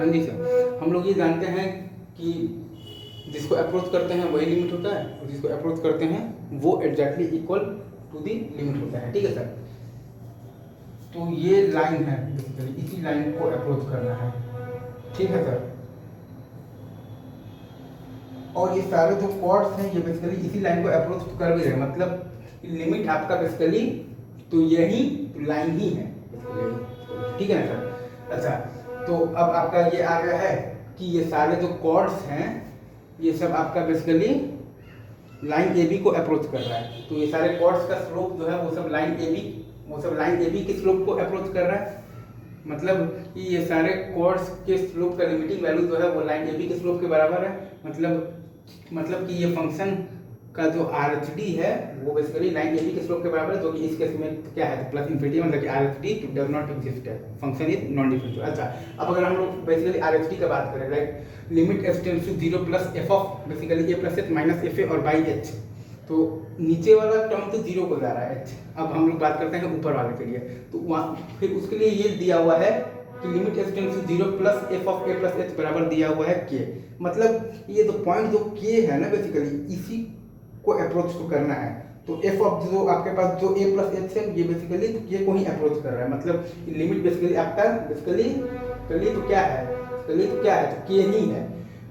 हाँ जी सर, हम लोग ये जानते हैं कि जिसको अप्रोच करते हैं वही लिमिट होता है और जिसको अप्रोच करते हैं वो exactly equal to the limit होता है। ठीक है सर, तो ये लाइन है बेसिकली, इसी लाइन को अप्रोच करना है। ठीक है सर, और ये सारे जो कॉर्ड्स हैं ये बेसिकली इसी लाइन को अप्रोच कर भी रहे हैं, मतलब लिमिट आपका बेसिकली तो यही लाइन ही है बेसिकली। ठीक है ना सर। अच्छा, तो अब आपका ये आ गया है कि ये सारे जो कॉर्ड्स हैं ये सब आपका बेसिकली लाइन ए बी को अप्रोच कर रहा है। तो ये सारे कॉर्ड्स का स्लोप जो है वो सब लाइन ए बी के स्लोप को अप्रोच कर रहा है। मतलब कि ये सारे कॉर्ड्स के स्लोप का लिमिटिंग वैल्यू जो है वो लाइन ए बी के स्लोप के बराबर है। मतलब कि ये फंक्शन का जो आर एच डी है वो बेसिकली लाइन ए बी के स्लोप के बराबर है, जो कि इस केस में क्या है प्लस इन्फिनिटी, मतलब कि R H D does not exist है, फंक्शन इज नॉन डिफरेंशियल। अच्छा, अब अगर हम लोग बेसिकली आर एच डी का बात करें, like limit h tends to 0 plus f of basically a plus h minus f a और बाई एच, तो नीचे वाला टर्म तो 0 को जा रहा है एच। अब हम लोग बात करते हैं ऊपर वाले के लिए, तो वहाँ फिर उसके लिए ये दिया हुआ है कि limit h tends to 0 plus f of a plus h बराबर दिया हुआ है के। मतलब ये जो पॉइंट जो के है ना बेसिकली इसी को अप्रोच तो करना है। तो एफ ऑफ जो आपके पास जो ए प्लस एच है ये बेसिकली तो के को ही अप्रोच कर रहा है। मतलब लिमिट बेसिकली आपका बेसिकली तो क्या है, तो के ही है।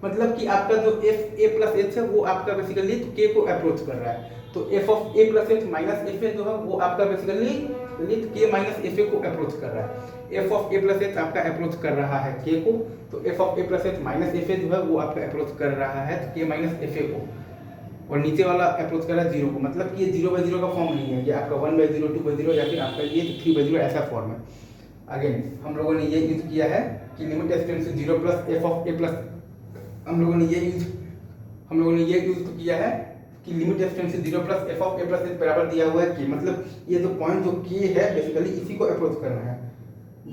मतलब कि आपका जो एफ ए प्लस एच है वो आपका बेसिकली तो के को अप्रोच कर रहा है। तो F of a plus h minus f ए जो है वो आपका बेसिकली के माइनस एफ ए को अप्रोच कर रहा है। F of a plus H आपका अप्रोच कर रहा है के को, तो F of a plus h minus f ए जो है वो आपका अप्रोच कर रहा है के माइनस एफ ए को, और नीचे वाला अप्रोच कर रहा है 0 को। मतलब कि ये 0/0 का फॉर्म नहीं है, ये आपका 1/0 2/0 या फिर आपका ये 3/0 ऐसा फॉर्म है। अगेन हम लोगों ने ये यूज किया है कि limit h tends to 0 plus f of a plus, हम लोगों ने ये यूज तो किया है कि limit h tends to 0 plus f of a plus h बराबर दिया हुआ है कि, मतलब ये जो पॉइंट जो के है बेसिकली इसी को अप्रोच करना है।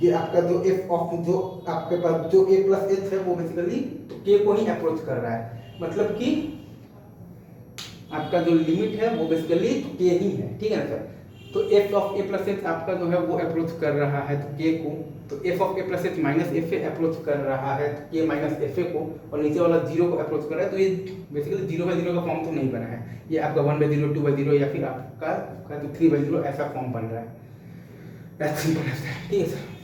ये आपका जो एफ ऑफ जो आपके पास जो ए प्लस एच है वो बेसिकली तो के को ही अप्रोच कर रहा है। मतलब कि आपका जो लिमिट है वो बेसिकली तो के ही है। ठीक है ना सर। तो F of a plus H आपका जो है वो अप्रोच कर रहा है तो के को, तो F of a plus h minus f A approach कर रहा है तो के माइनस एफ ए को, और नीचे वाला 0 को अप्रोच कर रहा है। तो ये बेसिकली 0/0 का फॉर्म तो नहीं बना है, ये आपका 1/0 2/0 या फिर आपका 3/0 ऐसा फॉर्म बन रहा है। ठीक है सर।